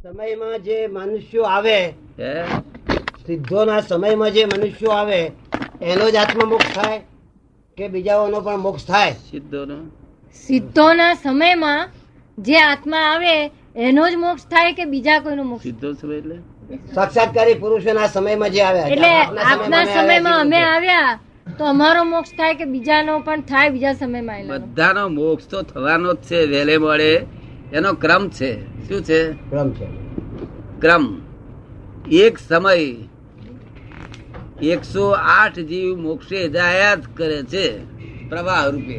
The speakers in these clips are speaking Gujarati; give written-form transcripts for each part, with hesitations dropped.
સમયમાં જે મનુષ્યો આવે, હે સિદ્ધોના સમયમાં જે મનુષ્યો આવે એનો જ આત્મા મોક્ષ થાય કે બીજાઓનો પણ મોક્ષ થાય? સિદ્ધોના સમયમાં જે આત્મા આવે એનો જ મોક્ષ થાય કે બીજા કોઈનો મોક્ષ? સિદ્ધો સમય એટલે સાક્ષાત્કારી પુરુષોના સમયમાં જે આવ્યા, એટલે આપના સમયમાં અમે આવ્યા તો અમારો મોક્ષ થાય કે બીજાનો પણ થાય? બીજા સમયમાં આવેલાનો? બધાનો મોક્ષ તો થવાનો જ છે, વહેલે મળે એનો ક્રમ છે. શું છે? ક્રમ છે. ક્રમ. એક સમય 108 જીવ મોક્ષે જાયા જ કરે છે પ્રવાહ રૂપે.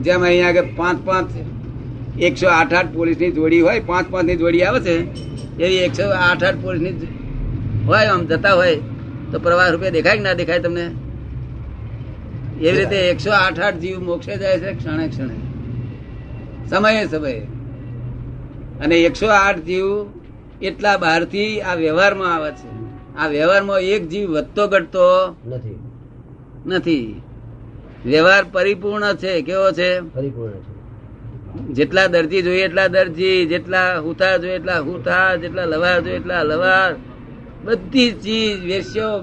જેમ અહીંયા કે 5-5 108 પોલીસની જોડી હોય, 5-5 ની જોડી આવે છે, એવી 108 પોલીસની હોય, આમ જતા હોય તો પ્રવાહ રૂપે દેખાય કે ના દેખાય તમને? એવી રીતે 108 જીવ મોક્ષે જાય છે ક્ષણે ક્ષણે, સમયે સમયે. અને 108 જીવ એટલા બહારથી આ વ્યવહારમાં આવે છે. આ વ્યવહારમાં એક જીવ વધતો ઘટતો નથી. વ્યવહાર પરિપૂર્ણ છે. કેવો છે? પરિપૂર્ણ છે. જેટલા દરજી જોઈએ એટલા દરજી, જેટલા હુથાર જોઈએ એટલા હુથાર, જેટલા લવાર જોઈએ એટલા લવાર. બધી ચીજ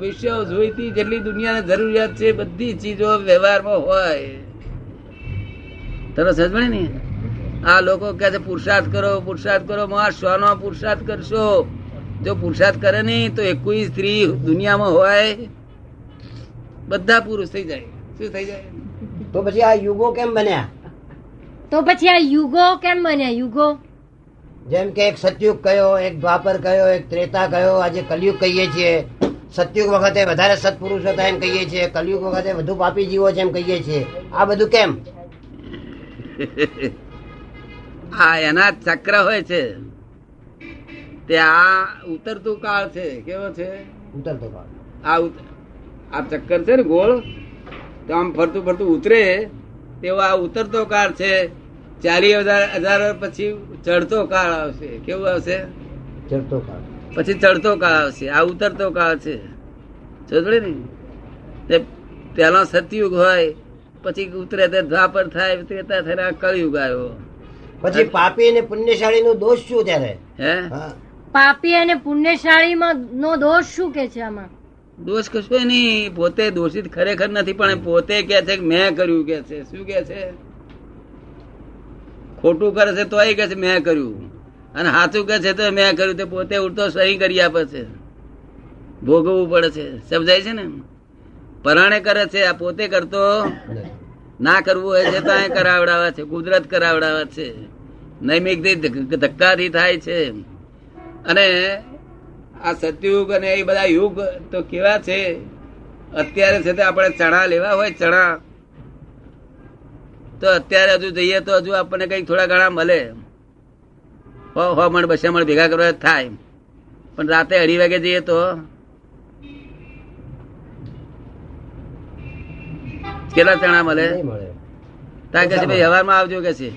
વિષયો જોઈતી જેટલી દુનિયાને જરૂરિયાત છે બધી ચીજો વ્યવહારમાં હોય. તરત સમજે ને? આ લોકો કહે છે પુરુષાર્થ કરો. માં શ્વાનો પુરુષાર્થ કરશો? જો પુરુષાર્થ કરે નહીં તો 21 સ્ત્રી દુનિયામાં હોય, બધા પુરુષ થઈ જાય. શું થઈ જાય? તો પછી આ યુગો કેમ બન્યા? યુગો જેમ કે એક સતયુગ કયો, એક દ્વાપર કયો, એક ત્રેતા કયો, આજે કલયુગ કહીએ છીએ. સતયુગ વખતે વધારે સત્પુરુષો હતા એમ કહીએ છીએ, કલયુગ વખતે વધુ પાપી જીવો છે એમ કહીએ છીએ. આ બધું કેમ? આ એના ચક્ર હોય છે. તે આ ઉતરતું કાળ છે. કેવો છે? ઉતરતો કાળ. આ ચક્કર છે ને ગોળ, તો આમ ફરતું ફરતું ઉતરે તેવો આ ઉતરતો કાળ છે. 40,000 પછી ચડતો કાળ આવશે. કેવું આવશે? ચડતો કાળ. પછી ચડતો કાળ આવશે. આ ઉતરતો કાળ છે. સમજે ને? તે પેલો સતયુગ હોય, પછી ઉતરે તે દ્વાપર થાય, ત્રેતા થાય, આ કળયુગ આવ્યો. પછી પાપી અને પુણ્યશાળી નો દોષ શું ત્યારે? હે પાપી અને પુણ્યશાળી નો દોષ શું કે છે આમાં? દોષ કશું નહીં. પોતે દોષિત ખરેખર નથી, પણ પોતે કે છે કે મેં કર્યું કે છે. શું કે છે? ખોટું કરે છે તો એ કે છે મેં કર્યું, અને સાચું કે છે તો મેં કર્યું. તે પોતે ઉડતો સહી કરી આપે છે, ભોગવવું પડે છે. સમજાય છે ને? પરાણે કરે છે, આ પોતે કરતો ના કરવું હોય છે તો અહીં કરાવડાવે છે, કુદરત કરાવડાવે છે, નૈમિક ધક્કાથી થાય છે. અને આ સતયુગ અને એ બધા યુગ તો કેવા છે? અત્યારે છે તે આપણે ચણા લેવા હોય, ચણા તો અત્યારે હજુ જઈએ તો હજુ આપણને કઈક થોડા ઘણા મળે, 100 મણ 200 મણ ભેગા કરવા થાય. પણ રાતે 2:30 વાગે જઈએ તો કેટલા ચણા મળે? ત્યાં કે છે ભાઈ હવારમાં આવજો કે છે.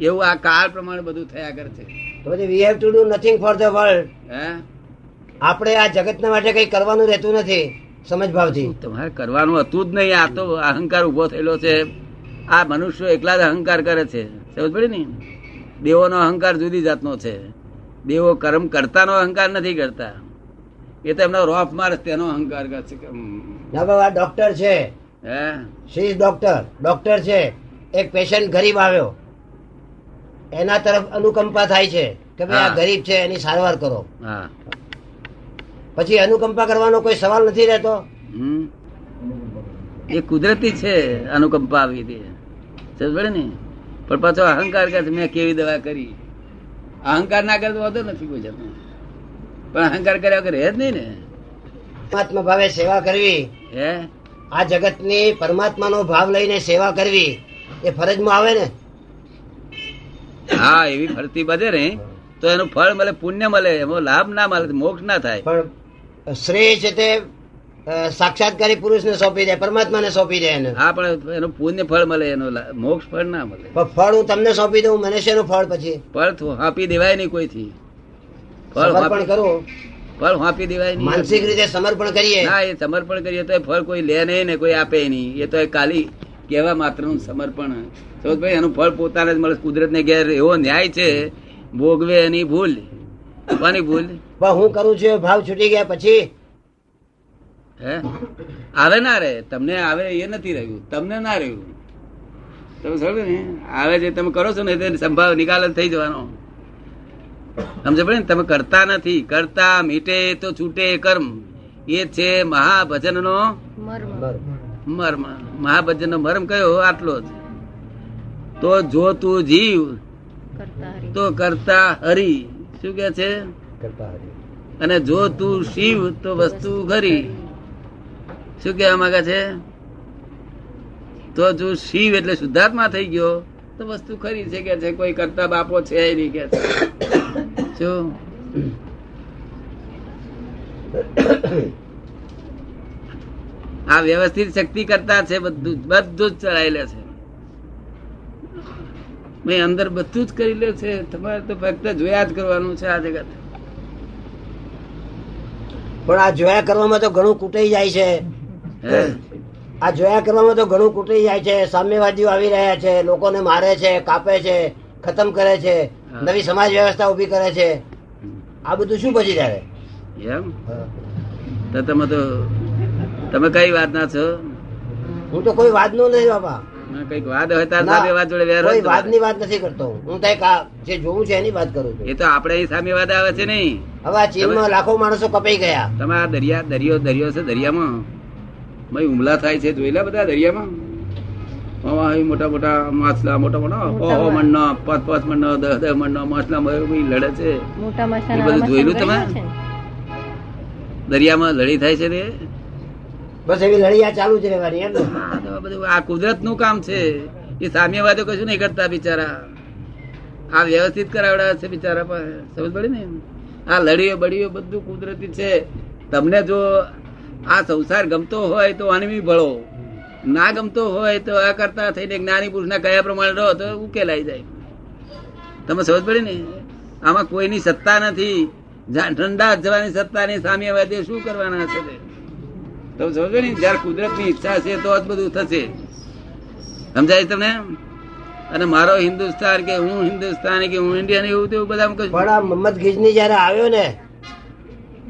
એવું આ કાળ પ્રમાણે બધું થયા કરે છે. તો પછી we have to do nothing for the world. હે, આપણે આ જગતના માટે કઈ કરવાનું રહેતું નથી સમજ ભાવથી. તમારે કરવાનું હતું જ નહીં. આ તો અહંકાર ઉભો થયેલો છે. આ મનુષ્યો એકલા જ અહંકાર કરે છે. સમજ પડી ને? દેવોનો અહંકાર જુદી જાતનો છે. દેવો કર્મ કરતાનો અહંકાર નથી કરતા. એ તો એમનો રોફ મારે તેનો અહંકાર કરે છે. આ ડોક્ટર છે, હે, શી ઇઝ ડોક્ટર છે. એક પેશન્ટ ગરીબ આવ્યો, એના તરફ અનુકંપા થાય છે કે ભાઈ આ ગરીબ છે એની સારવાર કરો. હા, પછી અનુકંપા કરવાનો કોઈ સવાલ નથી રહેતો. એ કુદરતી છે અનુકંપા આવી હતી. સમજ ને? પણ પાછો અહંકાર કરે મેં કેવી દવા કરી. અહંકાર ના કરે તો વાંધો નથી કોઈ જાતનો, પણ અહંકાર કર્યા વગર રહે જ નહીં ને. પરમાત્મા ભાવે સેવા કરવી, હે, આ જગતની પરમાત્માનો ભાવ લઈને સેવા કરવી એ ફરજમાં આવે ને? હા, એવી ફરતી બધે ને તો એનું ફળ મળે, પુણ્ય મળે, એમાં લાભ ના મળે, મોક્ષ ના થાય. પણ શ્રેય છે તે સાક્ષાત્કારી પુરુષને સોંપી દે, પરમાત્માને સોંપી દે એને. હા, પણ એનું પુણ્ય ફળ મળે, એનું મોક્ષ ફળ ના મળે. પણ ફળ હું તમને સોંપી દઉં, મને શેનું ફળ? પછી ફળ આપી દેવાય નહીં કોઈથી. સમર્પણ કરું, ફળ આપી દેવાય નહીં. માનસિક રીતે સમર્પણ કરીએ ના, એ સમર્પણ કરીએ તો ફળ કોઈ લે નહીં ને કોઈ આપે નહીં. એ તો ખાલી કહેવા માત્ર નું સમર્પણ. ભાઈ એનું ફળ પોતાને જ મળે. કુદરત ને ઘેર એવો ન્યાય છે ભોગવે એની ભૂલ. કોની ભૂલ? પણ હું કરું છું એ ભાવ છૂટી ગયા પછી હે આવે ના રે, તમને આવે એ નથી રહ્યું, તમને ના રહ્યું. તમે સમજો ને, આવે છે તમે કરો છો ને તે સંભાવ નિકાલ જ થઈ જવાનો. સમજ પડે ને? તમે કરતા નથી, કરતા મીટે તો છૂટે કર્મ. એ છે મહાભજન નો મર્મ. મર્મ. મહાભજન નો મર્મ કયો? આટલો જ. તો જો તું જીવ કરતા હરિ. તો કરતા હરી. શું કે છે? કરતા હરી. અને જો તું શિવ તો વસ્તુ ખરી. શું કહેવા માંગે છે? તો જો શિવ એટલે શુદ્ધાત્મા થઈ ગયો તો વસ્તુ ખરી છે કે છે, કોઈ કરતા બાપો છે નહીં કે છે. શું આ વ્યવસ્થિત શક્તિ કરતા છે, બધું બધું જ ચડાઈ લે છે. મેં અંદર બધું જ કરી લે છે. તમારે તો ફક્ત જોયા જ કરવાનું છે આ જગત. પણ આ જોયા કરવામાં તો ઘણું કૂટાઈ જાય છે. હે આ જોયા કરવામાં તો ઘણું કૂટાઈ જાય છે. સામ્યવાદીઓ આવી રહ્યા છે, લોકોને મારે છે, કાપે છે, ખતમ કરે છે, નવી સમાજ વ્યવસ્થા ઉભી કરે છે. આ બધું શું પછી ત્યારે? એમ તો તમે કઈ વાત ના છો? હું તો કોઈ વાત નું નથી બાપા. કઈક વાત હોય તાર ના, સામે વાત જોડે વેર કોઈ હોય તો વાતની વાત નથી કરતો હું. તો એક આ જે જોવું છે એની વાત કરું છું. એ તો આપણે અહીં સામે વાત આવે છે નહીં. હવે આ ચીનમાં લાખો માણસો કપાઈ ગયા. તમે આ દરિયો છે, દરિયામાં ભાઈ હુમલા થાય છે, જોયેલા બધા દરિયામાં? મોટા મોટા માછલા, મોટા મોટા મણનો, 5-5 મણનો, 10-10 મણનો માછલા લડે છે. મોટા એ માછલાના બધું આમાં જોયેલું તમે? સંગ્રહ છે ને? દરિયામાં લડી થાય છે તે. બસ એવી લડિયા ચાલુ જ રહેવાની એમ ને? આ તો બધું આ કુદરત નું કામ છે. એ સામ્યવાદો કશું નહીં કરતા બિચારા. આ વ્યવસ્થિત કરાવડા છે બિચારા પાસે. સમજ પડી ને? આ લડીઓ બડીઓ બધું કુદરતી છે. તમને જો આ સંસાર ગમતો હોય તો આની ભળો, ના ગમતો હોય તો આ કરતા થઈને જ્ઞાની પુરુષ ના કયા પ્રમાણે રહો તો ઉકેલાઈ જાય. તમે સમજ પડી ને? આમાં કોઈની સત્તા નથી. ઠંડા જવાની સત્તાની સામ્યવાદીઓ શું કરવાના છે? તમે સમજો ને, જયારે કુદરત ની ઈચ્છા છે તો જ બધું થશે. સમજાય તમને? અને મારો હિન્દુસ્તાન કે હું હિન્દુસ્તાની કે હું ઇન્ડિયન એવું તેવું બધા પણ આ મોહમ્મદ ગિજની જયારે આવ્યો ને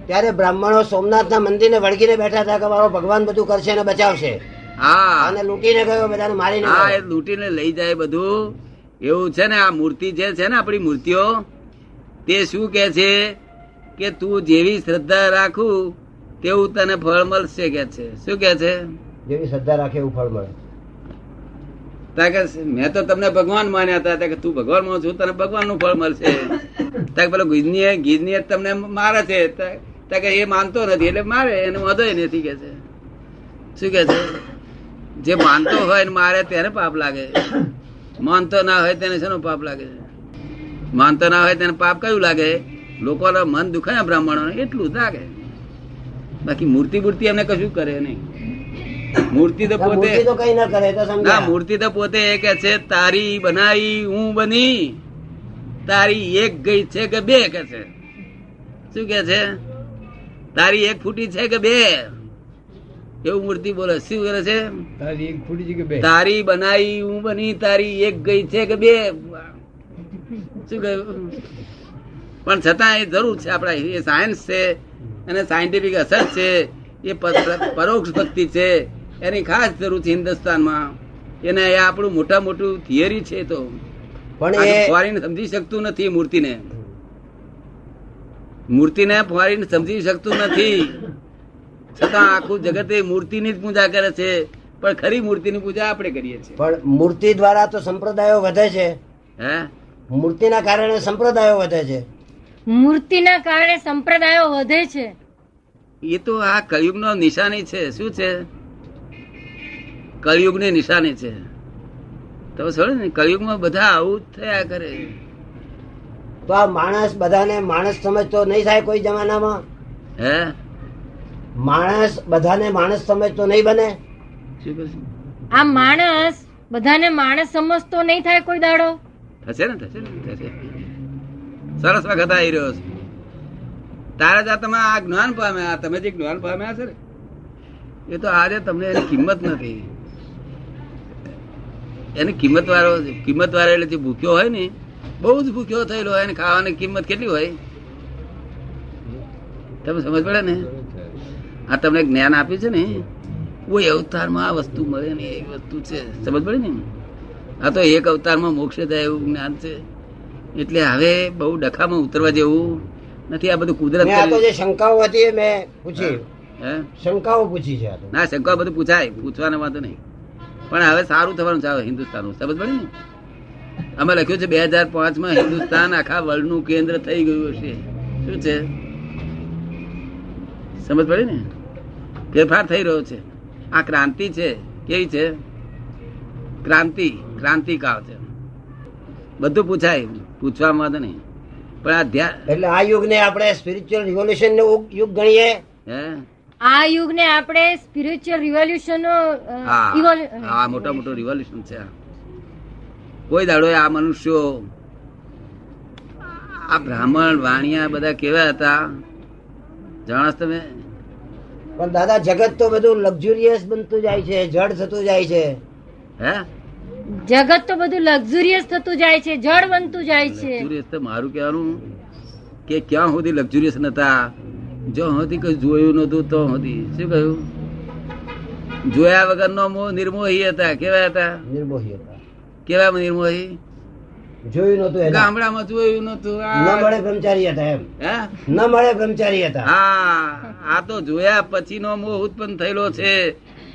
ત્યારે બ્રાહ્મણો સોમનાથ ના મંદિર ને વળગીને બેઠા હતા કે મારો ભગવાન બધું કરશે અને બચાવશે. હા, અને લૂંટીને ગયો, બધાને મારીને હા, ગયો. એ લૂંટીને લઈ જાય બધું. એવું છે ને? આ મૂર્તિ જે છે ને, આપણી મૂર્તિઓ, તે શું કે છે કે તું જેવી શ્રદ્ધા રાખું તેવું તને ફળ મળશે કે છે. શું કે છે? જેવી શ્રદ્ધા રાખે એવું ફળ મળે. મેં તો તમને ભગવાન માન્યા હતા કે તું ભગવાન માં છું, તને ભગવાન નું ફળ મળશે. પેલો ગીજની તમને મારે છે કે એ માનતો નથી એટલે મારે, એને વાંધો નથી કે છે. શું કે છે? જે માનતો હોય ને મારે તેને પાપ લાગે, માનતો ના હોય તેને શેનો પાપ લાગે? માનતો ના હોય તેને પાપ કયું લાગે? લોકોના મન દુખાય બ્રાહ્મણો એટલું જ લાગે. બાકી મૂર્તિ એમને કશું કરે નહીં. મૂર્તિ તો પોતે મૂર્તિ તો કઈ ના કરે તો ના, સમજ્યા? મૂર્તિ તો પોતે એ કે છે તારી બનાવી હું બની, તારી એક ગઈ છે કે બે કે છે. શું કે છે? તારી એક ફૂટી છે કે બે, એવું મૂર્તિ બોલે. શું કરે છે? તારી એક ફૂટી છે કે બે? તારી બનાવી હું બની, તારી એક ગઈ છે કે બે. શું કહ્યું? પણ છતાં એ જરૂર છે. આપડા એ સાયન્સ છે અને સાયન્ટિફિક અસર છે. એ પરોક્ષ ભક્તિ છે, એની ખાસ જરૂર છે હિન્દુસ્તાનમાં. એને એ આપણું મોટું થિયરી છે. તો પણ એ ફોરીન સમજી શકતું નથી મૂર્તિને ફોરીન સમજી શકતું નથી. છતાં આખું જગત એ મૂર્તિની જ પૂજા કરે છે. પણ ખરી મૂર્તિની પૂજા આપણે કરીએ છીએ. પણ મૂર્તિ દ્વારા તો સંપ્રદાયો વધે છે. હે મૂર્તિના કારણે સંપ્રદાયો વધે છે. મૂર્તિના કારણે સંપ્રદાયો વધે છે. એ તો આ કળિયુગનો નિશાની છે. શું છે? કળિયુગની નિશાની છે. તો છોડે ને, કળિયુગમાં બધા આવું જ થયા કરે. તો આ માણસ બધાને માણસ સમજતો નહીં થાય કોઈ જમાનામાં? હે માણસ બધાને માણસ સમજતો નહીં બને? શું કરશે? આ માણસ બધાને માણસ સમજતો નહીં થાય કોઈ દાડો? થશે ને, થશે. સરસ વખત આવી રહ્યો છે. તારે જ તમે આ જ્ઞાન પામ્યા, તમે જે જ્ઞાન પામ્યા છે ને, એ તો આજે તમને એની કિંમત નથી. એની કિંમત વાળો એટલે જે ભૂખ્યો હોય ને બહુ જ ભૂખ્યો થયેલો હોય અને ખાવાની કિંમત કેટલી હોય તમે સમજ પડે ને. આ તમને જ્ઞાન આપ્યું છે ને, કોઈ અવતારમાં આ વસ્તુ મળે ને એ વસ્તુ છે, સમજ પડે ને. આ તો એક અવતારમાં મોક્ષ થાય એવું જ્ઞાન છે. એટલે હવે બહુ ડખામાં ઉતરવા જેવું નથી. આ બધું કુદરત મેં આ તો જે શંકાઓ હતી એ મેં પૂછી, હે શંકાઓ પૂછી છે આ તો. ના શંકા બધું પૂછાય, પૂછવાનો વાંધો નહીં. પણ હવે સારું થવાનું છે હિન્દુસ્તાનનું, સમજ પડે ને. અમે લખ્યું છે 2005 હિન્દુસ્તાન આખા વર્લ્ડ નું કેન્દ્ર થઈ ગયું હશે. શું છે સમજ પડે ને. ફેરફાર થઈ રહ્યો છે. આ ક્રાંતિ છે. કેવી છે ક્રાંતિ? ક્રાંતિકાળ છે. બધું પૂછાય, પૂછવામાં વાંધો નહીં. પણ આ ધ્યાન એટલે આ યુગને આપણે સ્પિરિચ્યુઅલ રિવોલ્યુશન નો યુગ ગણીએ. હે આ યુગને આપણે સ્પિરિચ્યુઅલ રિવોલ્યુશન હા મોટા મોટો રિવોલ્યુશન છે. કોઈ દાડો આ મનુષ્યો, આ બ્રાહ્મણ વાણિયા બધા કેવા હતા જાણો છો તમે? પણ દાદા જગત તો બધું લક્ઝુરિયસ બનતું જાય છે, જડ થતું જાય છે. હે જગત તો બધું લક્ઝુરિયસ થતું જાય છે, જડ બનતું જાય છે. લક્ઝુરિયસ તો મારું કહેવાનું કે ક્યાં સુધી લક્ઝુરિયસ નતા, જો સુધી કઈ જોયું નતું તો સુધી. શું કહ્યું? જોયા વગરનો મોહ નિર્મોહી હતા. કેવા હતા? નિર્મોહી હતા. કેવા નિર્મોહી? જોયું નતું એના. ગામડામાં જોયું નતું. ન મળે બ્રહ્મચારી હતા એમ. હે ન મળે બ્રહ્મચારી હતા. હા, આ તો જોયા પછી નો મોહ ઉત્પન્ન થયેલો છે.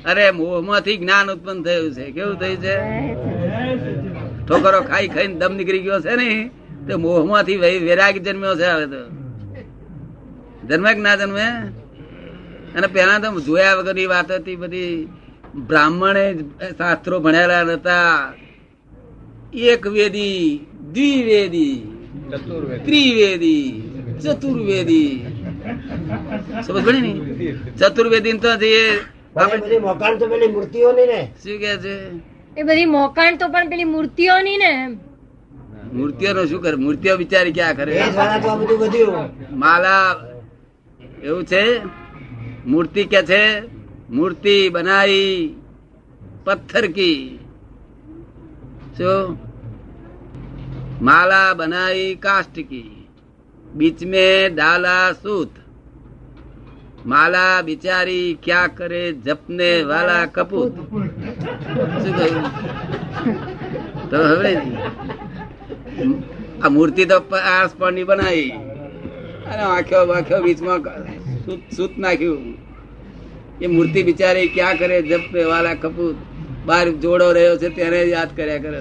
અરે મોહ માંથી જ્ઞાન ઉત્પન્ન થયું છે. કેવું થયું છે? ઠોકરો ખાઈ ખાઈને દમ નીકળી ગયો છે ને, તો મોહ માંથી વૈરાગ જન્મ્યો છે. હવે તો જન્મે કે ના જન્મે? અને પેલા તો જોયા વગરની વાત હતી બધી. બ્રાહ્મણે શાસ્ત્રો ભણેલા નતા. એક વેદી, દ્વિવેદી, ત્રિવેદી, ચતુર્વેદી. સમજ પડી ને? ચતુર્વેદી તો બધી મોકાણ તો પેલી મૂર્તિઓની ને. શું કે છે? એ બધી મોકાણ તો પણ પેલી મૂર્તિઓની ને. મૂર્તિઓ નું શું કરે? મૂર્તિઓ બિચારી ક્યાં કરે? એ દ્વારા તો આ બધું બધું. માલા એવું છે. મૂર્તિ કે છે મૂર્તિ બનાઈ પથ્થર કી. શું? माला बनाई काष्ट की, बीच में डाला सूत, माला बिचारी क्या करे जपने वाला कपूत. શું કહ્યું? તો હવે આ મૂર્તિ તો આસપાસની બનાવી અને આખ્યો બીચમાં સૂત નાખ્યું. એ મૂર્તિ બિચારી ક્યાં કરે જપને વાલા કપૂત. બાર જોડો રહ્યો છે તેને યાદ કર્યા કરે.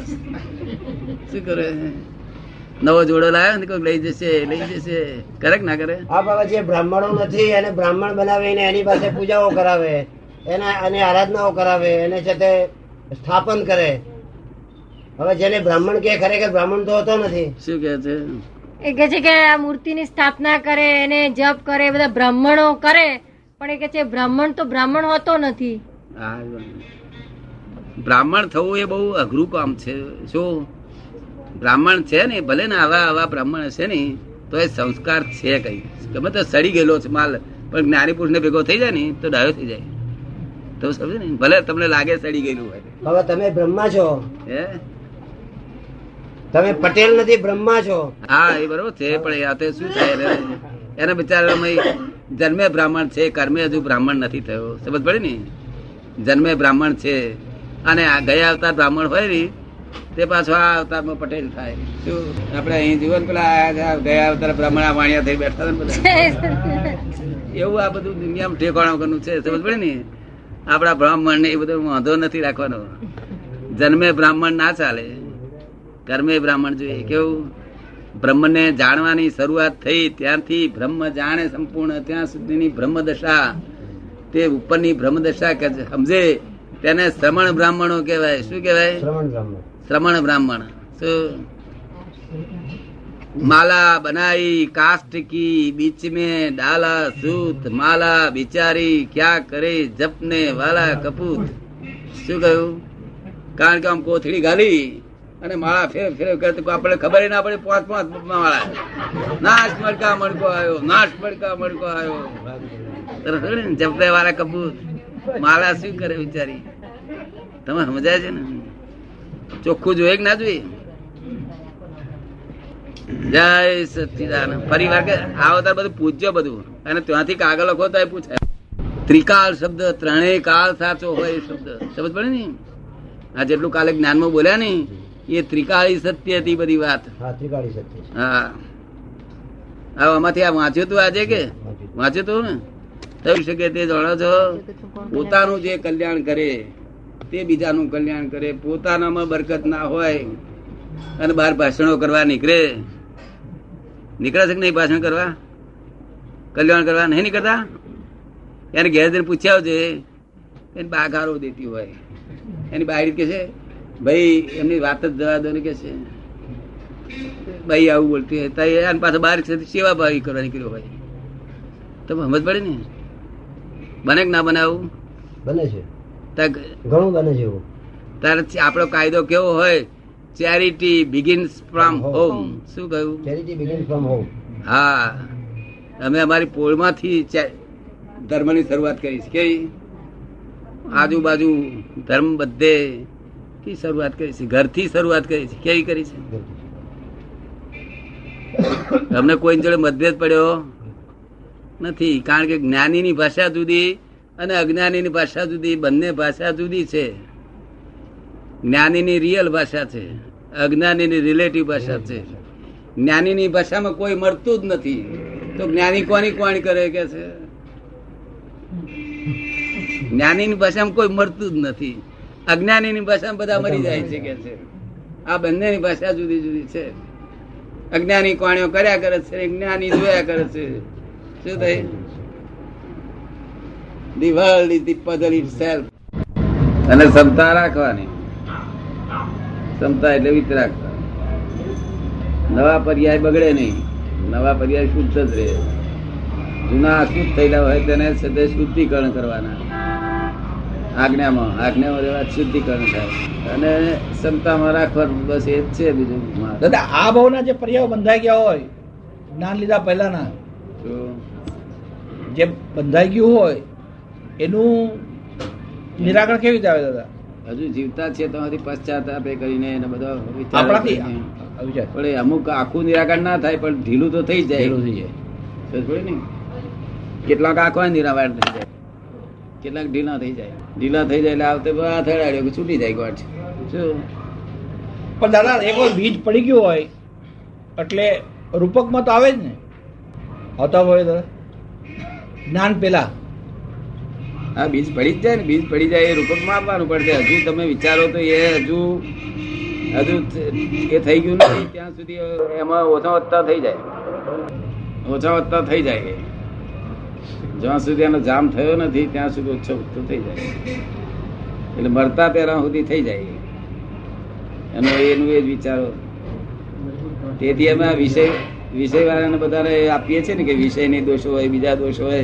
શું કરે? નવો જોડો લાવ્યો ને કોઈ લઈ જશે કરે કે ના કરે? આ બાબા જે બ્રાહ્મણો નથી એને બ્રાહ્મણ બનાવીને એની પાસે પૂજાઓ કરાવે, એને આરાધનાઓ કરાવે, એને છે તે સ્થાપન કરે. હવે જેને બ્રાહ્મણ કે ખરેખર બ્રાહ્મણ તો હોતો નથી. શું કે છે? એ કે છે કે આ મૂર્તિની સ્થાપના કરે, એને જપ કરે, બધા બ્રાહ્મણો કરે, પણ એ કે છે બ્રાહ્મણ તો બ્રાહ્મણ હોતો નથી. બ્રાહ્મણ થવું એ બહુ અઘરું કામ છે. શું બ્રાહ્મણ છે ને, ભલે ને આવા બ્રાહ્મણ હશે ને તો એ સંસ્કાર છે કઈ. ગમે તો સડી ગયેલો છે માલ, પણ જ્ઞાની પુરુષ ને ભેગો થઈ જાય ને તો ડાયો થઈ જાય. તો સમજે ને, ભલે તમને લાગે સડી ગયેલું હોય. હવે તમે બ્રહ્મા છો, હે તમે પટેલ નથી, બ્રહ્મા છો. હા એ બરોબર છે, પણ આ તો શું થાય એને બિચારા જન્મે બ્રાહ્મણ છે, કર્મે હજુ બ્રાહ્મણ નથી થયો. સમજ પડે ને? જન્મે બ્રાહ્મણ છે અને આ ગયા અવતાર બ્રાહ્મણ હોય ને તે પાછો આ અવતારમાં પટેલ થાય. શું આપડે અહીં જીવન પેલા ગયા અવતાર બ્રાહ્મણ આ વાણિયા થઈ બેઠા હતા બધા. એવું આ બધું દુનિયામાં ઠેકાણા વગરનું છે. સમજ પડે ને? આપડા બ્રાહ્મણ ને એ બધો વાંધો નથી રાખવાનો. જન્મે બ્રાહ્મણ ના ચાલે, કર્મે બ્રાહ્મણ જોઈએ. કેવું? બ્રહ્મ ને જાણવાની શરૂઆત થઈ ત્યાંથી બ્રહ્મ જાણે સંપૂર્ણ ત્યાં સુધીની બ્રહ્મ દશા, તે ઉપરની બ્રહ્મ દશા સમજે તેને શ્રમણ બ્રાહ્મણો કહેવાય. શું કહેવાય? શ્રમણ બ્રાહ્મણ. શું? माला बनाई काष्ट की, बीच में डाला सूत, माला बिचारी क्या करे जपने वाला कपूत. શું કહ્યું? કારણ કે આમ કોથળી ગાલી અને માળા ફેર કરતો આપણે ખબર ના પડે. 5 માળા નાશ મડકા મડકો આવ્યો, નાશ મડકા મડકો આવ્યો. જપને વાળા કપૂત. માળા શું કરે બિચારી? તમે સમજાય છે ને? ચોખ્ખું જોઈએ કે ના જોઈએ? જય સચ્ચિદાનંદ. ફરી વાર કે આવો તાર બધું પૂછજો બધું, અને ત્યાંથી કાગળ લખો તો પૂછાય. ત્રિકાળ શબ્દ, ત્રણેય કાળ સાચો હોય એ શબ્દ સમજ પડે ને. આ જેટલું કાલે જ્ઞાનમાં બોલ્યા ને એ ત્રિકાળી સત્ય હતી બધી વાત. હા ત્રિકાળી સત્ય છે. હા હવે આમાંથી આ વાંચ્યું તું આજે કે વાંચ્યું તું ને થઈ શકે તે જાણો છો. પોતાનું જે કલ્યાણ કરે તે બીજાનું કલ્યાણ કરે. પોતાનામાં બરકત ના હોય અને બહાર ભાષણો કરવા નીકળે છે કે નહીં? ભાષણ કરવા, કલ્યાણ કરવા નહીં નીકળતા? એને ઘેર જઈને પૂછ્યા છે, એની બાગારો દેતી હોય, એની બાયડી કે છે ભાઈ એમની વાત જ જવા દો ને કે છે ભાઈ આવું બોલતી હોય તો એની પાસે બહાર સેવા ભાવી કરવા નીકળ્યો હોય તો સમજ પડે ને. બને કે ના બને આવું? બને છે, ઘણું બને છે એવું. તારે આપણો કાયદો કેવો હોય? Charity begins from home. શું કહ્યું? Charity begins from home. હા, અમે અમારી પોળમાંથી ધર્મની શરૂઆત કરી છે. કેવી? આજુબાજુ ધર્મ બધે થી શરૂઆત કરી છે, ઘરથી શરૂઆત કરી છે. કેવી કરી છે? અમને કોઈ જોડે મતભેદ પડ્યો નથી, કારણ કે જ્ઞાનીની ભાષા જુદી અને અજ્ઞાનીની ભાષા જુદી, બંને ભાષા જુદી છે. જ્ઞાનીની રિયલ ભાષા છે, અજ્ઞાનીની રિલેટિવ ભાષા છે. જ્ઞાનીની ભાષામાં કોઈ મળતું જ નથી તો જ્ઞાની કોની કોણ કરે કે છે? જ્ઞાનીની ભાષામાં કોઈ મળતું જ નથી, અજ્ઞાનીની ભાષામાં બધા મરી જાય છે કે છે. આ બંનેની ભાષા જુદી જુદી છે. અજ્ઞાની કોણીઓ કર્યા કરે છે, જ્ઞાની જોયા કરે છે. શું થાય? The world is the puzzle itself. અને ક્ષમતા રાખવાની. ક્ષમતા એટલે વિતરાગ. નવા પર્યાય બગડે નહીં, નવા પર્યાય શુદ્ધ જ રહે. જૂના અશુદ્ધ થયેલા હોય તેને સદે શુદ્ધિકરણ કરવાના. આજ્ઞામાં રહેવા શુદ્ધિકરણ થાય અને ક્ષમતામાં રાખવાનું. બસ એ જ છે. બીજું દાદા આ ભાવના જે પર્યાયો બંધાઈ ગયા હોય જ્ઞાન લીધા પહેલાના જે બંધાઈ ગયું હોય એનું નિરાકરણ કેવી રીતે આવે દાદા? હજુ જીવતા છે તો પશ્ચાતાપે કરીને એને બધા વિચારો આપણાથી કરીને. વિચાર પણ એ અમુક આખું નિરાકરણ ના થાય પણ ઢીલું તો થઈ જાય. ઢીલું થઈ જાય. સમજ પડે ને? કેટલાક આખો નિરાકરણ થઈ જાય, કેટલાક ઢીલા થઈ જાય. ઢીલા થઈ જાય એટલે આવતે અથડાડ્યો કે છૂટી જાય ગોળ. શું? પણ દાદા એક વાર બીજ પડી ગયું હોય એટલે રૂપકમાં તો આવે જ ને. આવતા હોય દાદા જ્ઞાન પેલા હા, બીજ પડી જ જાય ને. બીજ પડી જાય એ રૂપકમાં આપવાનું પડશે. હજુ તમે વિચારો તો એ હજુ એ થઈ ગયું નથી ત્યાં સુધી એમાં ઓછા વધતા થઈ જાય, ઓછા વધતા થઈ જાય. જ્યાં સુધી એનો જામ થયો નથી ત્યાં સુધી ઓછો વધતો થઈ જાય. એટલે મરતા પહેલા સુધી થઈ જાય એનું એ જ વિચારો. તેથી અમે આ વિષય વાળાને બધાને આપીએ છીએ ને કે વિષયની દોષો હોય, બીજા દોષો હોય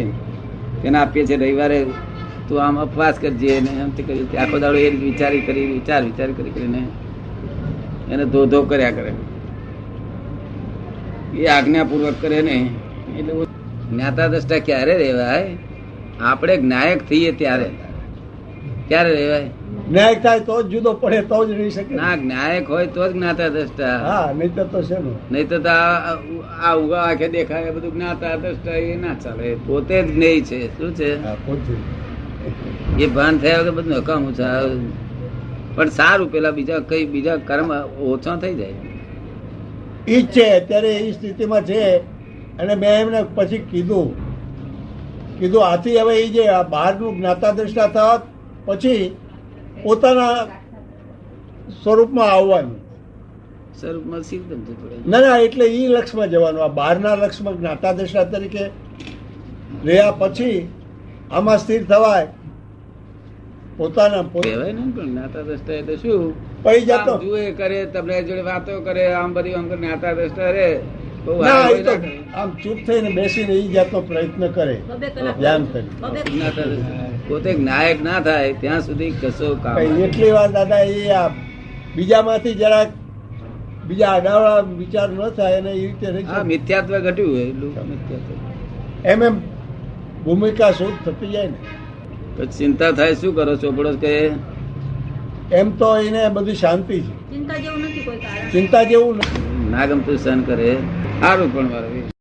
તેને આપીએ છીએ. રવિવારે તું આમ અપવાસ કરજે ને એમ આખો દાડો એ વિચારી કરીને એને ધોધો કર્યા કરે. એ આજ્ઞાપૂર્વક કરે ને. એટલે જ્ઞાતા દ્રષ્ટા ક્યારે રહેવાય? આપણે જ્ઞાયક થઈએ ત્યારે. ક્યારે રહેવાય? ન્યાય થાય તો જ જુદો પડે તો જ રહી શકે. ના, જ્ઞાયક હોય તો જ જ્ઞાતા દ્રષ્ટા. હા, નહીતર તો છે ને. નહીં તો આ ઉગા આંખે દેખાય બધું જ્ઞાતા દ્રષ્ટા એ ના ચાલે. પોતે જ જ્ઞેય છે. શું છે? એ ભાન થયા વગર બધું નકામું છે. પણ સારું પેલા બીજા કર્મ ઓછા થઈ જાય. ઈ જ છે અત્યારે એ સ્થિતિમાં છે. અને મેં એમને પછી કીધું આથી હવે એ જે બહારનું જ્ઞાતા દ્રષ્ટા થવા પછી પોતાના સ્વરૂપમાં આવવાનું. સ્વરૂપમાં સિદ્ધમ થતું રહે. ના એટલે ઈ લક્ષમાં જવાનું. આ બહારના લક્ષમાં જ્ઞાતા દ્રષ્ટા તરીકે રહ્યા પછી આમાં સ્થિર થવાય. પોતાના કહેવાય ને પણ જ્ઞાતા દ્રષ્ટા એટલે શું? પડી જતો આમ જુએ કરે, તમને જોડે વાતો કરે, આમ બધી આમ જ્ઞાતા દ્રષ્ટા રે. બહુ ના, હારું એ તો ના કરે. આમ ચૂપ થઈને બેસીને ઈ જાતનો પ્રયત્ન કરે ધ્યાન કરી. જ્ઞાતા દ્રષ્ટા. પોતે નાયક ના થાય ત્યાં સુધી કશો કામ. એટલી વાર દાદા એ આ બીજામાંથી જરાક બીજા આડાવાળા વિચાર ન થાય અને એ રીતે રહી હા, શકે. મિથ્યાત્વ ઘટ્યું હોય એટલું મિથ્યાત્વ. એમ ભૂમિકા શોધ થતી જાય ને. પછી ચિંતા થાય શું કરો ચોપડો કે એમ તો એને બધું શાંતિ છે, ચિંતા જેવું નથી કોઈ કારણ. ચિંતા જેવું નથી. ના ગમતું સહન કરે સારું પણ મારે